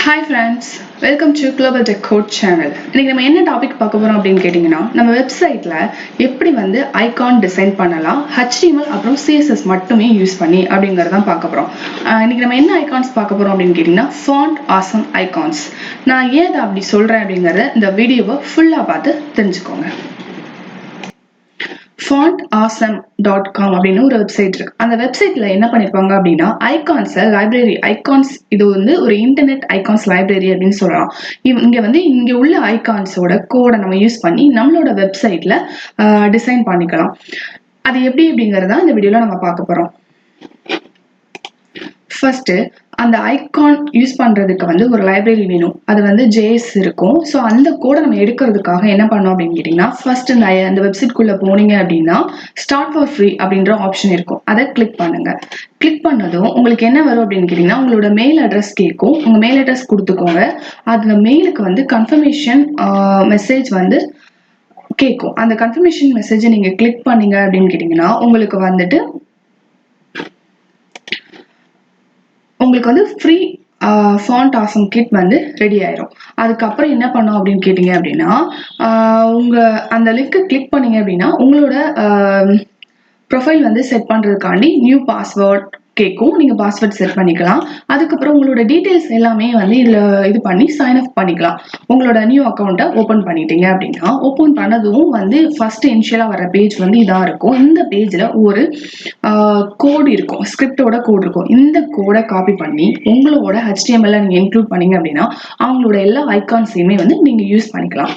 Hi friends, welcome to Global Tech Code channel. இன்னைக்கு நம்ம என்ன டாபிக் பார்க்க போறோம் அப்படின்னு கேட்டிங்கன்னா, நம்ம வெப்சைட்ல எப்படி வந்து ஐகான் டிசைன் பண்ணலாம், HTML அப்புறம் CSS மட்டுமே யூஸ் பண்ணி அப்படிங்கறத தான் பார்க்க போறோம். இன்னைக்கு நம்ம என்ன ஐகான்ஸ் பார்க்க போறோம் அப்படின்னு கேட்டிங்கன்னா, font awesome icons. நான் ஏன் அப்படி சொல்றேன் அப்படிங்கறத இந்த வீடியோவை ஃபுல்லா பார்த்து தெரிஞ்சுக்கோங்க. fontawesome.com அப்படின்னு ஒரு வெப்சைட் இருக்கு. அந்த வெப்சைட்ல என்ன பண்ணிருப்பாங்க அப்படின்னா லைப்ரரி ஐகான்ஸ், இது வந்து ஒரு இன்டர்நெட் ஐகான்ஸ் லைப்ரரி அப்படின்னு சொல்லலாம். இங்க உள்ள ஐகான்ஸோட கோடை நம்ம யூஸ் பண்ணி நம்மளோட வெப்சைட்ல டிசைன் பண்ணிக்கலாம். அது எப்படி அப்படிங்கறத இந்த வீடியோல நம்ம பார்க்க போறோம். ஃபர்ஸ்ட் அந்த ஐகான் யூஸ் பண்றதுக்கு வந்து ஒரு லைப்ரரி வேணும். அது வந்து JS இருக்கும். ஸோ அந்த கோடை நம்ம எடுக்கிறதுக்காக என்ன பண்ணோம் அப்படின்னு கேட்டீங்கன்னா, ஃபர்ஸ்ட் அந்த வெப்சைட்குள்ள போனீங்க அப்படின்னா ஸ்டார்ட் ஃபார் ஃப்ரீ அப்படின்ற ஆப்ஷன் இருக்கும். அதை கிளிக் பண்ணுங்க. கிளிக் பண்ணதும் உங்களுக்கு என்ன வரும் அப்படின்னு கேட்டீங்கன்னா, உங்களோட மெயில் அட்ரஸ் கேட்கும். உங்க மெயில் அட்ரஸ் கொடுத்துக்கோங்க. அதுல மெயிலுக்கு வந்து கன்ஃபர்மேஷன் மெசேஜ் வந்து கேட்கும். அந்த கன்ஃபர்மேஷன் மெசேஜை நீங்க கிளிக் பண்ணீங்க அப்படின்னு கேட்டீங்கன்னா உங்களுக்கு வந்து ஃப்ரீ ஃபாண்ட் ஆசம் கிட் வந்து ரெடி ஆயிரும். அதுக்கப்புறம் என்ன பண்ணோம் அப்படின்னு கேட்டீங்க அப்படின்னா, உங்க அந்த லிங்க் கிளிக் பண்ணீங்க அப்படின்னா உங்களோட ப்ரொஃபைல் வந்து செட் பண்றதுக்காண்டி நியூ பாஸ்வேர்ட் கேட்கும். நீங்க பாஸ்வேர்ட் செட் பண்ணிக்கலாம். அதுக்கப்புறம் உங்களோட டீடைல்ஸ் எல்லாமே வந்து இது பண்ணி சைன் அப் பண்ணிக்கலாம். உங்களோட நியூ அக்கௌண்ட்டை ஓபன் பண்ணிட்டீங்க அப்படின்னா, ஓபன் பண்ணதும் வந்து ஃபர்ஸ்ட் இனிஷியலா வர பேஜ் வந்து இதா இருக்கும். இந்த பேஜ்ல ஒரு கோட் இருக்கும், ஸ்கிரிப்டோட கோட் இருக்கும். இந்த கோடை காப்பி பண்ணி உங்களோட HTML நீங்க இன்க்ளூட் பண்ணீங்க அப்படின்னா அவங்களோட எல்லா ஐகான்ஸையுமே வந்து நீங்க யூஸ் பண்ணிக்கலாம்.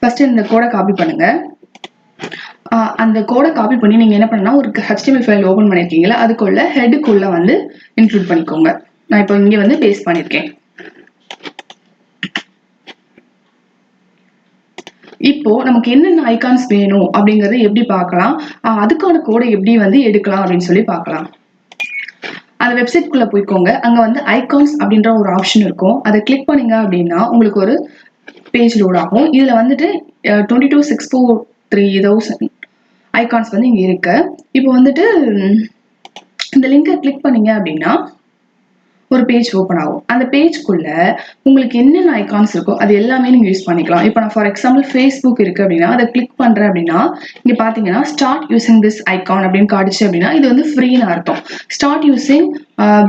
ஃபர்ஸ்ட் இந்த கோடை காப்பி பண்ணுங்க. அந்த கோடை காப்பி பண்ணி நீங்க என்ன பண்ணா, ஒரு HTML ஃபைல் ஓபன் பண்ணிருக்கீங்களா, அதுக்குள்ள ஹெட்டுக்குள்ள வந்து இன்க்ளூட் பண்ணிக்கோங்க. நான் இப்போ இங்க வந்து பேஸ்ட் பண்ணிருக்கேன். இப்போ நமக்கு என்னென்ன ஐகான்ஸ் வேணும் அப்படிங்கறத எப்படி பார்க்கலாம், அதுக்கான கோடை எப்படி வந்து எடுக்கலாம் அப்படின்னு சொல்லி பார்க்கலாம். அந்த வெப்சைட் குள்ள போய்க்கோங்க. அங்க வந்து ஐகான்ஸ் அப்படின்ற ஒரு ஆப்ஷன் இருக்கும். அதை கிளிக் பண்ணீங்க அப்படின்னா உங்களுக்கு ஒரு பேஜ் லோட் ஆகும். இதுல வந்துட்டு 22,643,000 ஐகான்ஸ் வந்து இங்க இருக்கு. இப்போ வந்துட்டு இந்த லிங்கை கிளிக் பண்ணீங்க அப்படின்னா ஒரு பேஜ் ஓபன் ஆகும். அந்த பேஜ்க்குள்ள உங்களுக்கு என்னென்ன ஐகான்ஸ் இருக்கோ அது எல்லாமே நீங்க யூஸ் பண்ணிக்கலாம். இப்போ நான் ஃபார் எக்ஸாம்பிள் Facebook இருக்கு அப்படின்னா அதை கிளிக் பண்றேன் அப்படின்னா இங்க பாத்தீங்கன்னா ஸ்டார்ட் யூசிங் திஸ் ஐகான் அப்படின்னு காட்டுச்சு அப்படின்னா இது வந்து ஃப்ரீன்னு அர்த்தம். ஸ்டார்ட் யூசிங்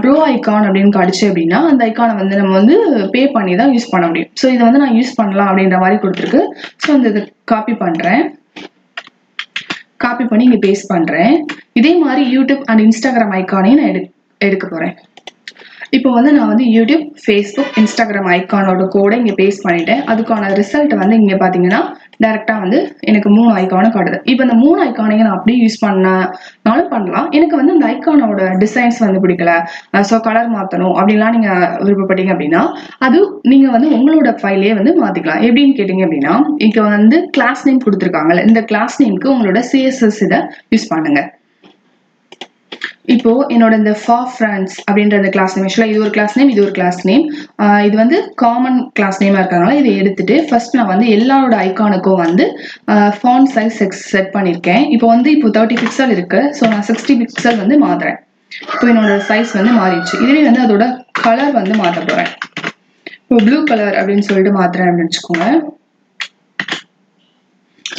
ப்ரோ ஐகான் அப்படின்னு காட்டுச்சு அப்படின்னா அந்த ஐகானை வந்து நம்ம வந்து பே பண்ணி தான் யூஸ் பண்ண முடியும். ஸோ இதை வந்து நான் யூஸ் பண்ணலாம் அப்படின்ற மாதிரி கொடுத்துருக்கு. ஸோ அந்த இதை காப்பி பண்றேன். காப்பி பண்ணி இங்க பேஸ்ட் பண்றேன். இதே மாதிரி யூடியூப் அண்ட் இன்ஸ்டாகிராம் ஐகானையும் நான் எடுக்க போறேன். இப்போ வந்து நான் வந்து யூடியூப், Facebook, இன்ஸ்டாகிராம் ஐகானோட கோடை இங்க பேஸ்ட் பண்ணிட்டேன். அதுக்கான ரிசல்ட் வந்து இங்க பாத்தீங்கன்னா டைரக்டா வந்து எனக்கு 3 ஐகானும் காட்டுது. இப்போ இந்த 3 ஐகானையும் நான் அப்படியே யூஸ் பண்ணாலும் பண்ணலாம். எனக்கு வந்து அந்த ஐகானோட டிசைன்ஸ் வந்து பிடிக்கல, ஸோ கலர் மாத்தணும் அப்படின்லாம் நீங்க விருப்பப்பட்டீங்க அப்படின்னா அது நீங்க வந்து உங்களோட ஃபைலே வந்து மாத்திக்கலாம். எப்படின்னு கேட்டீங்க அப்படின்னா, இங்க வந்து கிளாஸ் நேம் கொடுத்துருக்காங்கல்ல, இந்த கிளாஸ் நேம்க்கு உங்களோட CSS இதை யூஸ் பண்ணுங்க. இப்போ என்னோட இந்த ஃபார் ஃப்ரெண்ட்ஸ் அப்படின்ற இந்த கிளாஸ் நேம், ஆக்சுவலா இது ஒரு கிளாஸ் நேம், இது ஒரு கிளாஸ் நேம். இது வந்து காமன் கிளாஸ் நேமா இருக்கறனால இதை எடுத்துட்டு ஃபர்ஸ்ட் நான் வந்து எல்லாரோட ஐகானுக்கும் வந்து ஃபாண்ட் சைஸ் செட் பண்ணிருக்கேன். இப்போ 30 பிக்சல் இருக்கு. ஸோ நான் 60 பிக்சல் வந்து மாத்துறேன். இப்போ என்னோட சைஸ் வந்து மாறிடுச்சு. இதுவே வந்து அதோட கலர் வந்து மாத்த போறேன். இப்போ ப்ளூ கலர் அப்படின்னு சொல்லிட்டு மாத்துறேன் அப்படின்னு வச்சுக்கோங்க.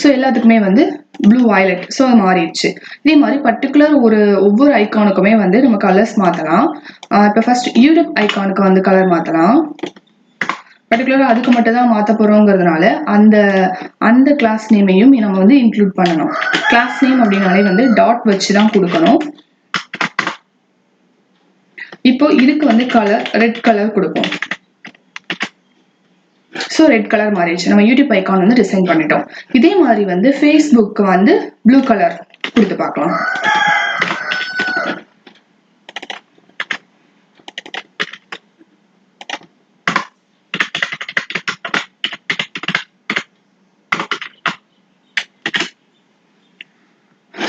ஸோ எல்லாத்துக்குமே வந்து ப்ளூ வயலட், ஸோ மாறிடுச்சு. இதே மாதிரி பர்டிகுலர் ஒவ்வொரு ஐகானுக்குமே வந்து நம்ம கலர்ஸ் மாற்றலாம். இப்போ ஃபர்ஸ்ட் யூடியூப் ஐகானுக்கு வந்து கலர் மாற்றலாம். பர்டிகுலராக அதுக்கு மட்டும் தான் மாற்ற போகிறோங்கிறதுனால அந்த கிளாஸ் நேமையும் நம்ம வந்து இன்க்ளூட் பண்ணணும். கிளாஸ் நேம் அப்படின்னாலே வந்து டாட் வச்சு தான் கொடுக்கணும். இப்போ இதுக்கு வந்து கலர் ரெட் கலர் கொடுப்போம். ஸோ ரெட் கலர் மாறிடுச்சு. நம்ம யூடியூப் ஐகான் வந்து டிசைன் பண்ணிட்டோம். இதே மாதிரி வந்து Facebook வந்து ப்ளூ கலர் கொடுத்து பார்க்கலாம்.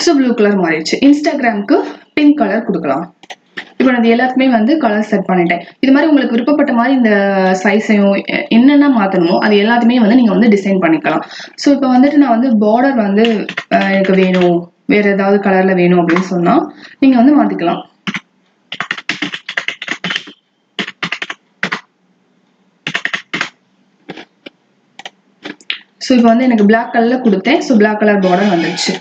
ஸோ ப்ளூ கலர் மாறிடுச்சு. இன்ஸ்டாகிராமுக்கு பிங்க் கலர் கொடுக்கலாம். இப்போ நான் எல்லாத்துக்குமே வந்து கலர் செட் பண்ணிட்டேன். இது மாதிரி உங்களுக்கு விருப்பப்பட்ட மாதிரி இந்த சைஸையும் என்னென்ன மாற்றணுமோ அது எல்லாத்தையுமே வந்து நீங்கள் வந்து டிசைன் பண்ணிக்கலாம். ஸோ இப்போ வந்துட்டு நான் வந்து பார்டர் வந்து எனக்கு வேணும், வேற ஏதாவது கலர்ல வேணும் அப்படின்னு சொன்னால் நீங்கள் வந்து மாற்றிக்கலாம். ஸோ இப்போ வந்து எனக்கு பிளாக் கலர்ல கொடுத்தேன். ஸோ பிளாக் கலர் பார்டர் வந்துருச்சு.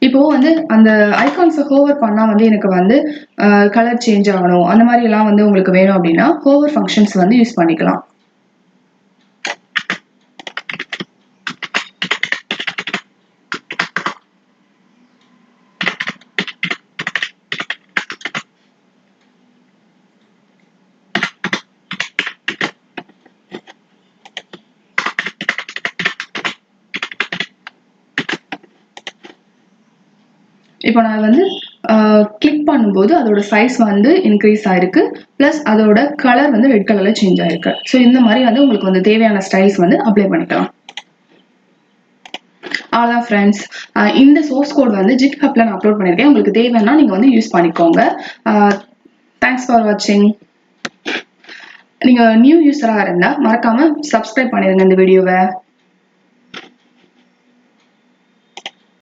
இப்போ வந்து அந்த ஐகான்ஸை ஹோவர் பண்ணா வந்து எனக்கு வந்து கலர் சேஞ்ச் ஆகணும், அந்த மாதிரி எல்லாம் வந்து உங்களுக்கு வேணும் அப்படின்னா ஹோவர் ஃபங்க்ஷன்ஸ் வந்து யூஸ் பண்ணிக்கலாம். இப்போ நான் வந்து கிளிக் பண்ணும்போது அதோட சைஸ் வந்து இன்க்ரீஸ் ஆயிருக்கு, ப்ளஸ் அதோட கலர் வந்து ரெட் கலர்ல சேஞ்ச் ஆயிருக்கு. ஸோ இந்த மாதிரி வந்து உங்களுக்கு வந்து தேவையான ஸ்டைல்ஸ் வந்து அப்ளை பண்ணிக்கலாம். அவ்வளோதான் ஃப்ரெண்ட்ஸ். இந்த சோர்ஸ் கோட் வந்து ஜிட்ஹப்ல நான் அப்லோட் பண்ணியிருக்கேன். உங்களுக்கு தேவைன்னா நீங்கள் வந்து யூஸ் பண்ணிக்கோங்க. தேங்க்ஸ் ஃபார் வாட்சிங். நீங்கள் நியூ யூஸராக இருந்தால் மறக்காமல் சப்ஸ்கிரைப் பண்ணிடுங்க இந்த வீடியோவை.